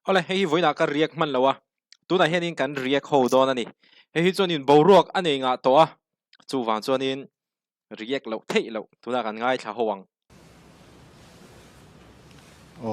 อะไรเฮ้ยวันนักเรียกมันแล้ววะตัวไหนเห็นกันเรียกเขาโดนนี่เฮ้ยจวนนินบรวกอันนี้งะตัวจู่ฟังจวนนินเรียกแล้วเท่แล้วตัวนั้นกันง่ายชาหวังโอ้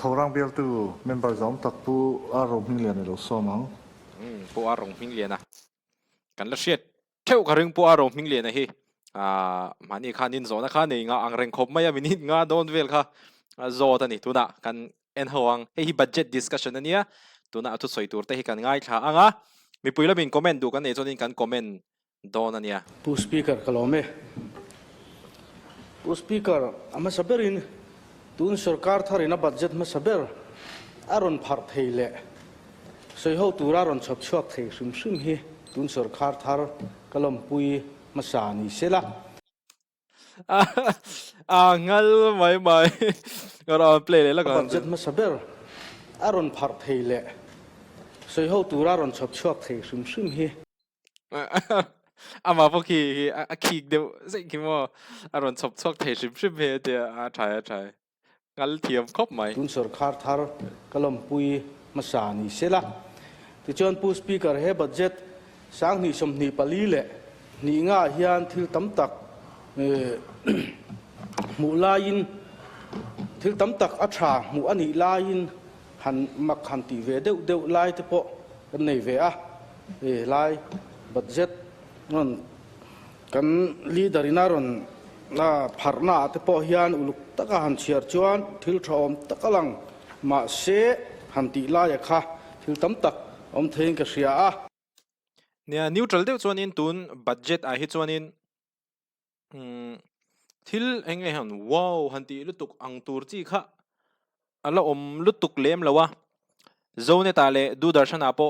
ทอรังเบลตูเมมเบอร์จอมตักปูอารมณ์เลียนเราซ้อมังปูอารมณ์มิงเลียนะกันละเชียดเท่ากับเรื่องปูอารมณ์มิงเลียนะเฮ้มันนี่ข้านินโซนะข้านี่งะอังเร่งคบไม่ยามินิงะโดนเวลค่ะโซตันนี่ตัวน่ะกันเอ็นหวังเฮ้ยบัดเจ็ตดิสคัชชันนั่นเนี่ยตัวน่ะทุกสอยตัวเตะกันง่ายชาอ่ะมีปุยแล้วมีคอมเมนต์ดูกันเอจอนินกันคอมเมนต์โดนนั่นเนี่ยผู้สปีกเกอร์กล่าวมั้ยผู้สปีกเกอร์อามาสับเบรินตุนสุรการทารินาบัดเจ็ตมาสับเบอร์อารอนพาร์ทเฮเล่สอยเขาตัวอารอนชอบชอบเทซึมเฮตุนสุรการทาร์กล่อมปุยมาสานิเสละงั้นไม่เราเพลย์เลยแล้วกันบัดเจ็ตมาสับเบอร์อารอนพาร์ทเฮเล่สอยเขาตัวอารอนชอบชอบเทซึมเฮอามาพวกขี้เดียวสิ่งที่ว่าอารมณ์ชอบชอบเทชิมเฮเดียใช่งั้นเทียมครบไหมตุนสุรการทาร์กล่อมปุยมาสานิเสละที่จวนผู้สปีกเกอร์เฮบัดเจ็ตสังนิสมนิปลีเล่นี่ง่าเฮียนที่ตั้มตักมูลายินที่ตั้มตักอัชรามูอันนี้ลายินหันมักหันตีเวเดวลายที่พอกันในเวอะลายบัดเจ็ตนั่นกันลีดารินารอนน่าพาร์นาที่พอเฮียนอุลุกตะกหันเชียร์จวนที่ทอมตะกลังมาเสหันตีลายค่ะที่ตั้มตักอมเทงกเสียเนี่ยนิวทรัลเดียวชวนนินตุนบัดเจ็ตฮิตชวนนินทิลเองไงฮันว้าวฮันตีลุตุกอังตูร์จีค่ะอะไรลุตุกเลมแล้ววะโซนเนตาเลดูดาร์ชันอาโป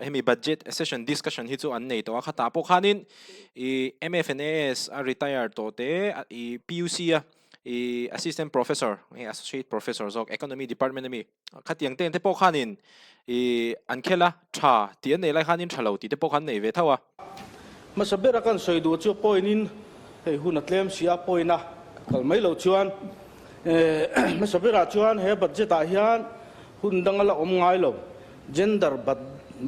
เฮมีบัดเจ็ตเซสชันดิสคัชชันฮิตชวนอันนี้ตัวข้าตาโปขานินMFNS retire ตัวเตPUC assistant professor associate professor จาก economy department มีขัดยังเต้นที่พวกขานินอันเคล่ะชาที่อันไหนไล่ขานินชาเราที่พวกขันไหนเวทว่ามาสับเบรักันสวยดูชั่วปอยนินเฮ้ยหุ่นอัดเลี้ยมเสียปอยนะกัลไม่เหล่าชวนมาสับเบรัชวนเฮ้บัดเจ็ตอาเฮียนหุ่นดังละอมง่ายหลบ gender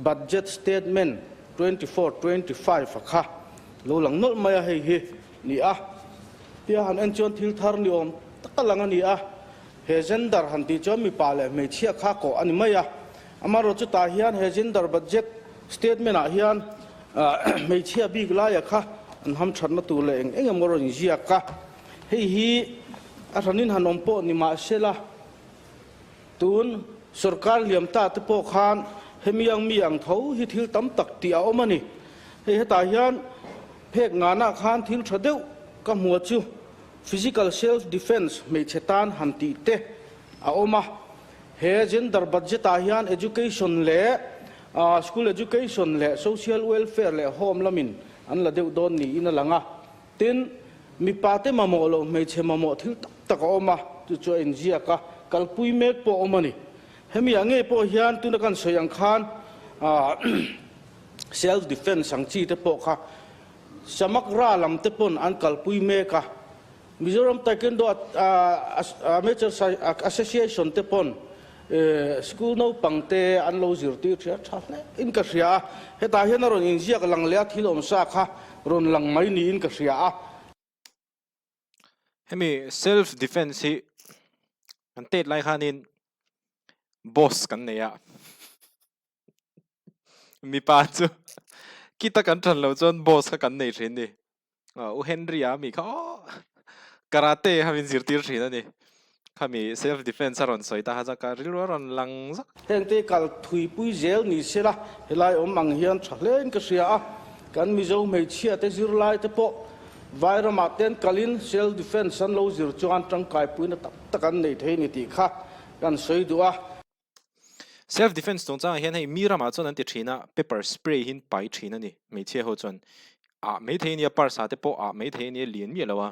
budget statement 24-25ฝักค่ะเราหลังโน้ตมาเฮ้ยนี่อ่ะเดี๋ยวหันเอ็นจวนทิลทาร์นี่อมตะกลังนี่อ่ะเฮ้ gender หันที่จอมีปาเลยไม่เชี่ยข้าก่ออันนี้ไม่อ่ะอามาเราจะตาเฮียนเฮ้ gender budget statement อาเฮียนไม่เชื่อบีกลายค่ะอันทำฉันมาตัวเลยเองมรดกเสียค่ะเฮ้ยอาทันนินหันอมโปนิมาเสละตูนสุรการเลียมตาตะโปขานเฮมียังเท่าฮิทิลตั้มตักตีเอามานี่เฮ้ยตาเฮียนเพกงานาขานทิลชดเดวกับหัวจิว physical self defense ไม่เชตานหันตีเตเอามาเฮเจนดาร์บัดเจตาเฮียน education เล่ school education เล่ social welfare เล่ home ละมินอันละเดียวโดนนี่อินละงะตินมีปาเตมาโมโลไม่เชมาโมทิลตะกอมาจุดจอยนเจียกะกัลปุยเมกโปอมานี่เฮมีอย่างเงี้ยโปเฮียนตุนกันสยังคาน self defense สังจีเตโปค่ะสมักราลำเตปนอันกัลปุยเมกะมิโซรัมไทเคนโดmajor association เตปนschool no pangte an lo zirti thia thale in ka ria heta hian ron in ziak lang le thilom sa kha ron lang mai ni in ka ria hemi self defense hi an tet lai khanin boss kan neya mi pa chu kita kan than lo chon boss kha kan nei thin ni u henry a mi kha karate hamin zirtir thin ani kami self defense aron soita haja ka rilwaron lang za hengte kal thui pui zel ni sela helai om ang hian thalen ka ria kan mi zo mei chia te zir lai te po vaira ma ten kalin self defense san lo zir chuan tang kai pui na tak kan nei thei ni ti kha kan soi duwa self defense tong chang hian hei mira ma chon an ti thina pepper spray hin pai thina ni mei che ho chon mei thei ni par sa te po mei thei ni lian mi lawa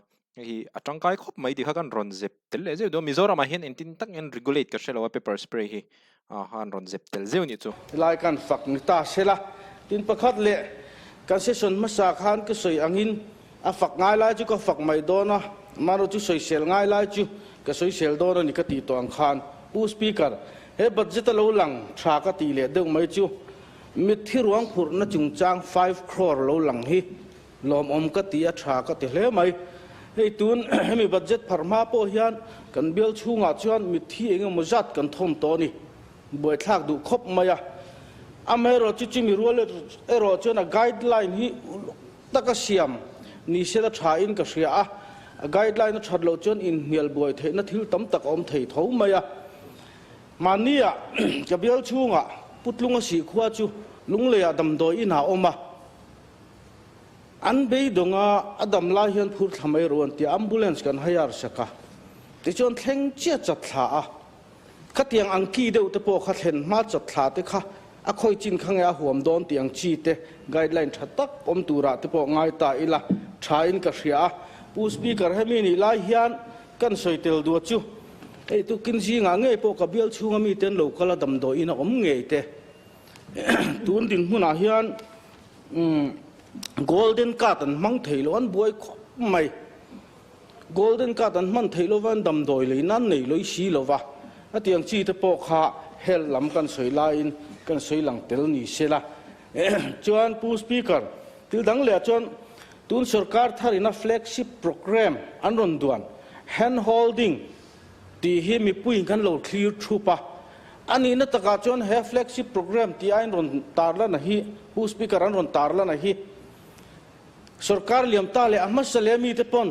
hi atangkai khop mai di kha kan ron zep tel le je do mizoram hian en tin tak en regulate ka shelo pepper spray hi han ron zep tel zeu ni chu lai kan fak ni ta sela tin pakhat le kan session ma sa khan ke soi angin a fak ngai lai chu ka fak mai do na maro chu soi sel ngai lai chu ka soi sel do na ni ka ti to ang khan pu speaker he budget lo lang thra ka ti le deuh mai chu mit thi ruang phur na chung chang 5 crore lo lang hi lom om ka ti a thra ka ti hle mai hei tun hemi budget pharma po hian kan bial chunga chuan mit thi eng mozat kan thom to ni boi thak du khop maya amero chu chi mi rual ero chuan a guideline hi taka siam ni se da tha in ka ria a guideline thad lo chuan in hnial boi the na thil tam tak om thei tho maya mania ka bial chunga putlunga si khuwa chu lungle adam doi ina oma an be donga adam la hian phur thamai ron ti ambulance kan hayar saka ti chon thleng chia chat thla a khatiang angki deuh te po kha thlen ma chat thla te kha a khoi chin khanga huam don tiang chi te guideline thatak om tura te po ngai ta ila thain ka ria pu speaker hemi ni lai hian kan soitel du chu ei tu kin ji nga nge po ka bial chunga mi ten local adam do ina om nge te tun ding huna hian golden cotton mang theilo an boy mai golden cotton man theilo van dam doi le nan nei loi si lova atiang chi te po kha hel lam kan soi lain kan soi lang tel ni sela chuan pu speaker til dang le chuan tun sarkar tharina flagship program an ron duan hand holding ti hi mi puin kan lo clear thupa ani na taka chuan he flagship program ti ain ron tarla na hi pu speaker an ron tarla na hi sarkar liam ta le amma salemi te pon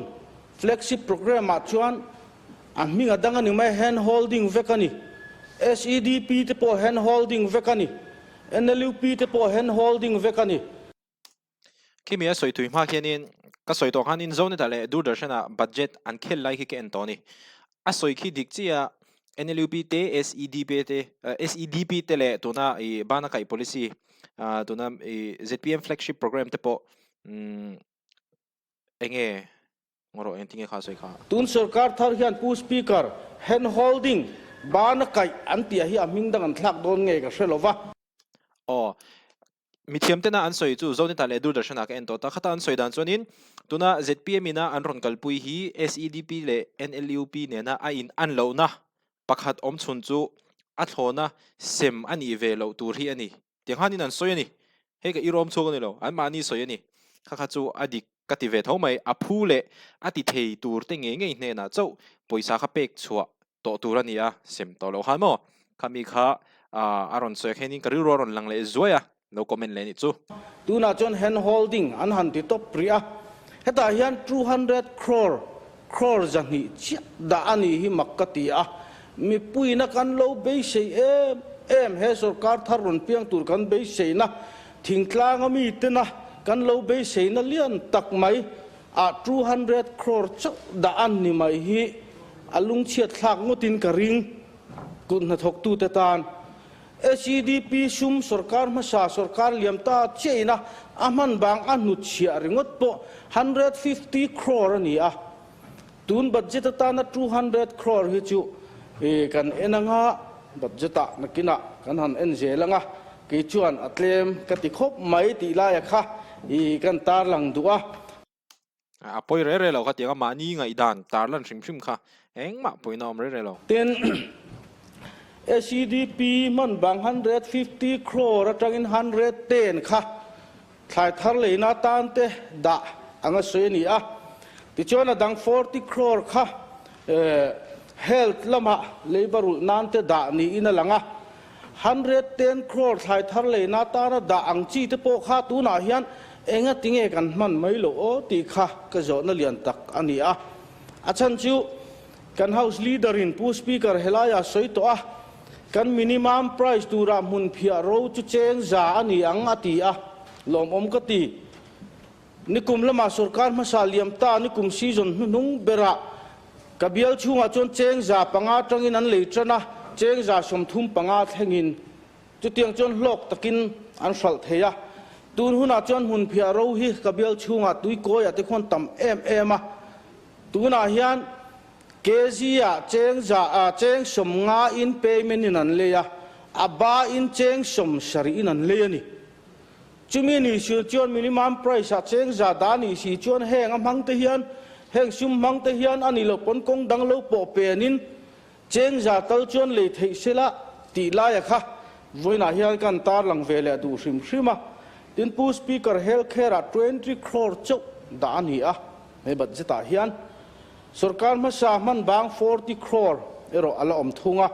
flagship program a chuan an mi ngadang ani mai hand holding vekani SEDP te po hand holding vekani NLUP te po hand holding vekani kimi a soi tui ma khianin ka soi to khanin zone ta le Doordarshana budget an khel lai hi ke en toni a soi khi dik chia NLUP te SEDP te le tuna I bana kai policy tuna ZPM flagship program te po enge ngoro entinge kha soi kha tun sarkar thar hian pu speaker hand holding bana kai anti hi aming dang an thlak don nge ka hrelowa mithiam tena an soi chu zone ta le Doordarshana ka en to ta khata an soi dan chonin tuna ZPM ina an ron kalpui hi SEDP le NLUP ne na a in an lo na pakhat om chhun chu a thlona sem ani ve lo tur hi ani tianghanin an soi ani he ka irom chho ni lo an mani soi ani kha chu adik kati ve thomai a phu le ati thei tur te nge nge hne na chau poisa kha pek chua to turania sem to lo han mo khami kha aron soi khenin kari ron lang le zoya no comment le ni chu tuna chon hand holding an han ti top priya heta hian 200 crore janghi chi da ani hi makkati a mi puina kan lo be sei em he sarkar tharun piang tur kan be sei na thingtlang ami tena kan lo be sei na lian tak mai a 200 crore chu da an ni mai hi alung chiat thak ngutin ka ring kun na thok tu te tan SEDP sum sarkar masa sarkar liam ta cheina aman bang anu chia ringot po 150 crore ni a tun budget ta na 200 crore hi chu kan enanga budget ta nakina kan han enje langa ki chuan atlem kati khop mai ti la ya kha kan tar lang duwa apoi re lo kha tianga mani ngai dan tarlan shim kha engma poinom re lo ten SEDP man bang 150 crore atangin 110 kha thlai thar leina tan te da anga soini a ti chona dang 40 crore kha health lama labor nan te da ni ina langa 110 crore thlai thar leina ta na da ang chi te po kha tu na hian enga tinge kan man mai lo o ti kha ka zo na lian tak ani a achan chu kan house leader in pu speaker helaya soi to a kan minimum price tura mun phia ro chu cheng za ani ang ati a lom om ka ti nikum lama sarkar masaliam ta nikum season nung bera kabial chunga chon cheng za panga tangin an leitrana cheng za som thum panga thengin chu tiang chon lok takin an sal theya tun huna chon mun phia ro hi kabial chunga tui ko ya te khon tam em a tuna hian kezia cheng za cheng som nga in payment in an leya aba in cheng som shari in an leya ni chumi ni shu chon minimum price a cheng za da ni si chon heng am hang te hian heng sum hang te hian ani lo pon kong dang lo po penin cheng za tal chon le thei sela ti lai kha voina hian kan tar lang vele du hrim hrima tin pu speaker healthcare 20 crore chau da ani a me budget a hian sarkar ma sa man bang 40 crore ero ala om thunga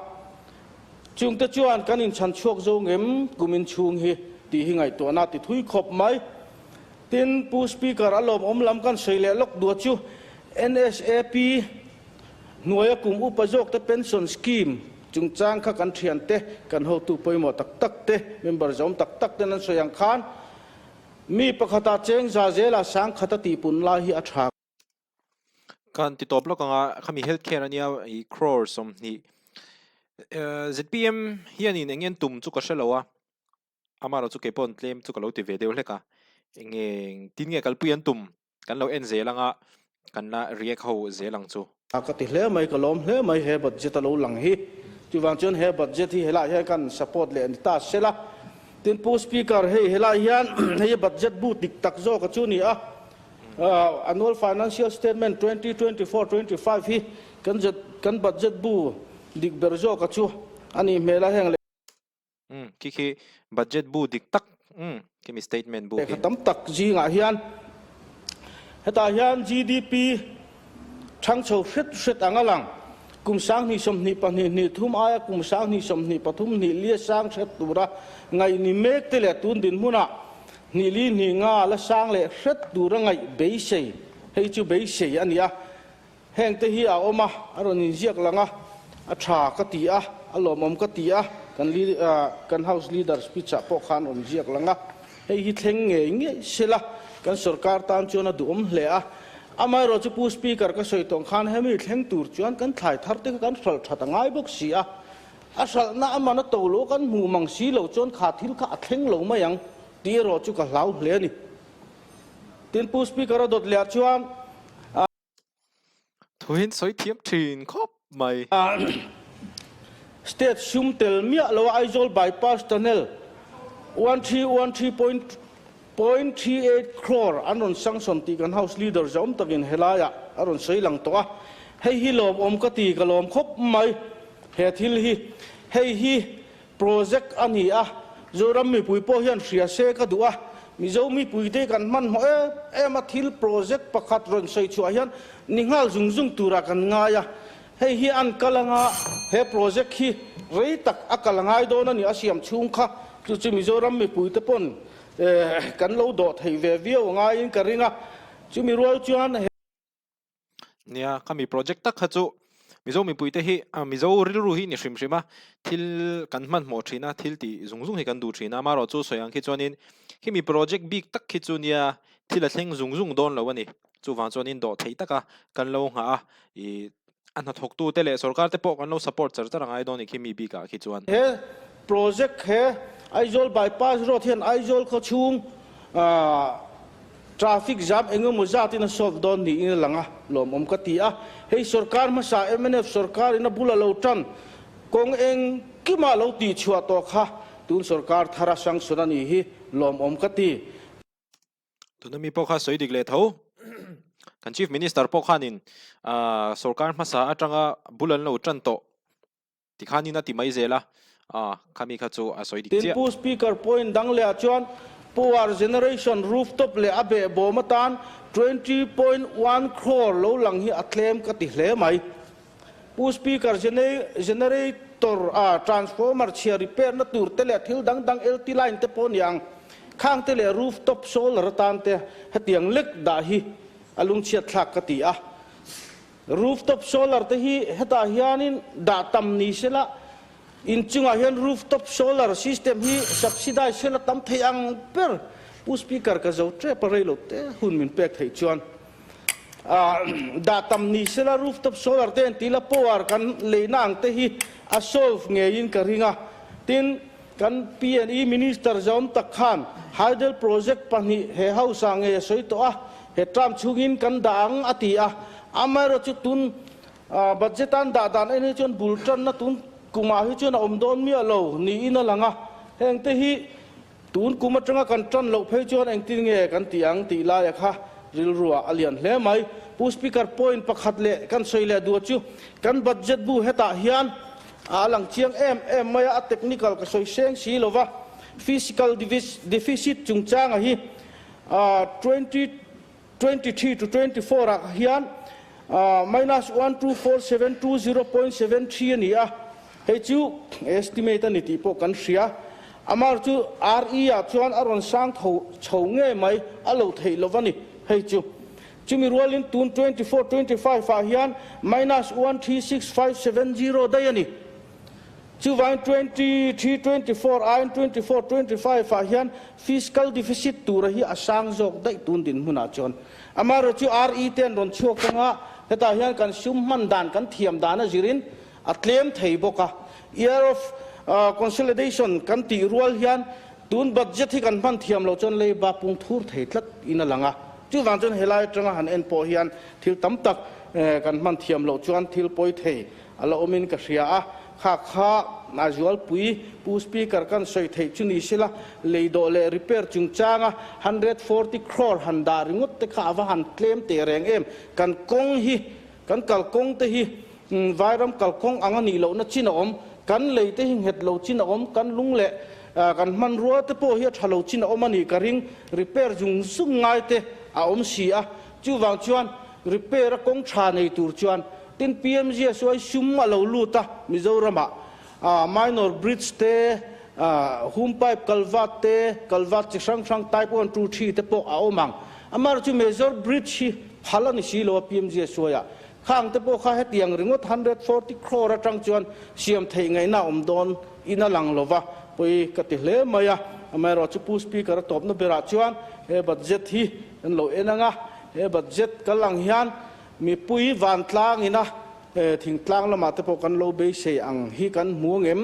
chung te chuan kan in chan chuak zo ngem kumin chung hi ti hingai to na ti thui khop mai tin pu speaker alom om lam kan seile lok du chu NSAP nuaya kum upajok te pension scheme chung chang kha kan thian te kan ho tu poimo tak tak te member zom tak tak te nan soyang khan mi pakhata cheng za zela sang khata ti pun la hi a tha kan ti top lo kanga khami healthcare ania I crore som ni ZPM hianin engen tum chu ka shelawa amaro chu ke pon claim chu ka lo ti ve deu hleka engeng tin nge kalpuian tum kan lo en zelanga kan la react ho zelang chu akati hle mai kalom hle mai he budget lo lang hi chuwang chon he budget hi hela he kan support le ani ta sela tin pu speaker he hela hian he budget bu tik tak zo ka chu ni a annual financial statement 2024-25 hi kan budget bu dik berzo ka chu ani mela heng le ki budget bu dik tak ki mi statement bu ki tam tak ji nga hian heta hian GDP thang chho hret angalang kum sang ni som ni pan ni thum aya kum sang ni som ni pathum ni lia sang hret tura ngai ni mek te le tun din muna ni li ni nga la sang le hret tura ngai bei sei hei chu bei sei ania heng te hi a oma aron ni jiak langa a tha ka ti a alom om ka ti a kan house leader speech a po khan om jiak langa hei hi thleng nge sela kan sarkar tan chona du om hle a amai ro chu pu speaker ka soi tong khan hemi thleng tur chuan kan thlai thar te kan sal thata ngai bok si a sal na amana to lo kan mu mang si lo chon kha thil kha thleng lo ma yang ti ro chu ka hlau hle ni tin pu speaker dot le chuan thuin soi thiam thin khop mai state sumtel mia lo aizol bypass tunnel 1313.38 crore anon sanction ti kan house leader zom takin helaya aron seilang to a hei hi lom om ka ti ka lom khop mai he thil hi hei hi project ani a zoram mi pui po hian ria se ka duwa mi zo mi pui te kan man ho em a thil project pakhat ron sei chu hian ningal zung tura kan nga ya hei hi an kalanga he project hi rei tak akalangai do na ni asiam chung kha chu mi zoram mi pui te pon kan lo do thei ve viau nga in karinga chu mi rol chuan nia kami project tak khachu mizo mi puite hi mizo rilru hi ni shrimshima thil kan man mo thina thil ti zungzung hi kan du thina maro chu soyang khi chonin hi mi project big tak khi chu nia thil a thleng zungzung don lo ani chu wang chonin do thei taka kan lo nga I anha thok tu tele sarkar te po kan lo support char charangai don khi mi bi ka khi chuan he project he aizol bypass road hian aizol kho chung traffic jam engemaw zatin a solve don ni in langa lom om ka ti a hei sarkar ma sa MNF sarkar in a bula lo tan kong eng kima lo ti chua to kha tun sarkar thara sang sunani hi lom om ka ti tunami po kha soi dik le tho kan chief minister po khanin sarkar ma sa atanga bulan lo tan to tikhani na ti mai zela kami kha chu a soi dik tin pu speaker point dang le chuan power generation rooftop le abe bomatan 20.1 crore lo lang hi athlem ka ti hle mai pu speaker generator transformer chia repair na tur tele thil dang LT line te pon yang khang tele rooftop solar tan te hatiang lek da hi alung chia thlak ka ti a rooftop solar te hi heta hianin da tam ni sela in chunga hian rooftop solar system hi subsidize sela tam theiang per pu speaker ka zo tre parelo te hun min pek thei chuan da tam ni sela rooftop solar te tila power kan leinang te hi a solve nge in ka ringa tin kan PNE minister zom tak khan hydel project pani he house ange soi to a he tram chungin kan dang ati a amaro chu tun budgetan da dan ene chon bultan na tun kuma hi chuna omdon mi alo ni ina langa heng te hi tun kuma tanga kan tran lo phei chon eng tin nge kan tiang ti la ya kha ril ruwa alian hle mai pu speaker point pakhat le kan soile du chu kan budget bu heta hian lang chiang em maya a technical ka soi seng si lova physical deficit chung chang a hi 2023 to 24 a hian minus 12472 ani a hei chu estimate ani ti po kan ria amar chu re a chuan aron sang tho nge mai alo thei lovani hei chu chumi rolin tun 24 25 a hian minus 136570 dai ani chu vain 23 24 ain 24 25 a hian fiscal deficit tur hi asang jok dai tun din huna chon amar chu re ten ron chuak kanga heta hian kan sum man dan kan thiam dana zirin atlem thei boka year of consolidation kan ti rual hian tun budget hi kan man thiam lo chon le ba pung thur thei tlat ina langa chu wang chon helai tanga han en po hian thil tam tak kan man thiam lo chuan thil poi thei ala omin ka ria a kha nazual pui pu speaker kan soi thei chuni sila leido le repair chung changa 140 crore han da ringot te kha wa han claim te reng em kan kong hi kan kal kong te hi vairam kal kong angani lo na china om kan leite hing het lo china om kan lung le kan man ruwa te po hi thalo china om ani ka ring repair jung sung ngai te a om si a chu wang chuan repair kong tha nei tur chuan tin PMG soi sum ma lo luta Mizorama minor bridge te hum pipe kalvat chi sang type 1 2 3 te po a omang amar chu major bridge hi phalani si lo PMG soya khang te po kha hetiang ringot 140 crore atang chuan siam thei ngai na om don ina lang lova poi kati hle maya amaro chu pu speaker top no bera chuan he budget hi an lo enanga he budget kalang hian mi pui van tlang ina thing tlang lama te po kan lo be se ang hi kan muangem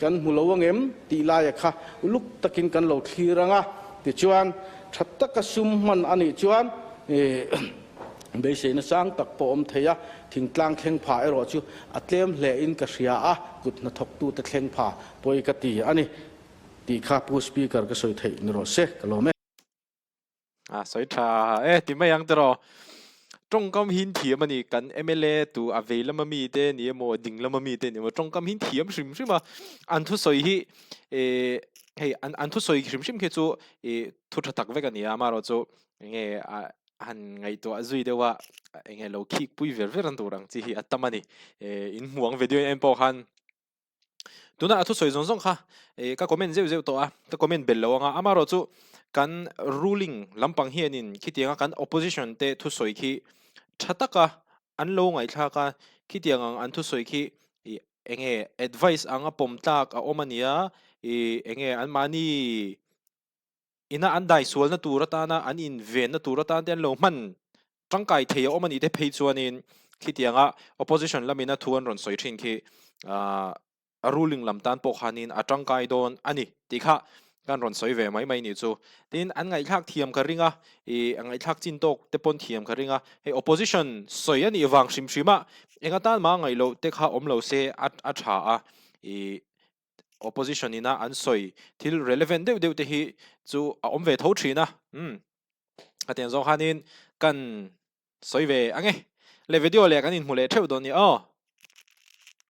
kan mulawangem ti la ya kha uluk takin kan lo thiranga ti chuan thatta ka sum man ani chuan be se na sang tak po om theya thing tlang thleng pha ero chu atlem hle in ka ria a kut na thok tu te thleng pha poi ka ti ani ti kha pu speaker ka soi thei ni ro se kalome soi tha ti mai yang te ro trong kam hin thiam ani kan MLA tu avail ma mi te ni mo ding la ma mi te ni mo trong kam hin thiam shrim shima an thu soi hi hey an thu soi shrim shim ke chu thu tha tak ve kan ya ma ro chu nge han ngai to azui de wa nge lo khik pui ver ver an turang chi hi atamani in muang video en po han tuna thu soi zong zong kha ka comment zeu zeu to a ta comment bel lo nga ama ro chu kan ruling lampang hianin khitianga kan opposition te thu soi khi thataka an lo ngai thla ka khitianga an thu soi khi enge advice anga pom tak a omania enge an mani ina an dai sual na turata na an in ven na turata den lo man tangkai thei omani te phei chuanin khitianga opposition lamina thuan ron soi thin khi a ruling lam tan po khanin atangkai don ani tikha kan ron soi ve mai ni chu tin an ngai thak thiam ka ringa angai thak chin tok te pon thiam ka ringa he opposition soi ani wang shim shima enga tan ma ngai lo te kha om lo se a tha a opposition ina an soi thil relevant deu te hi chu a om ve tho thina aten zo hanin kan soi ve ange le video le kan in mule theu don ni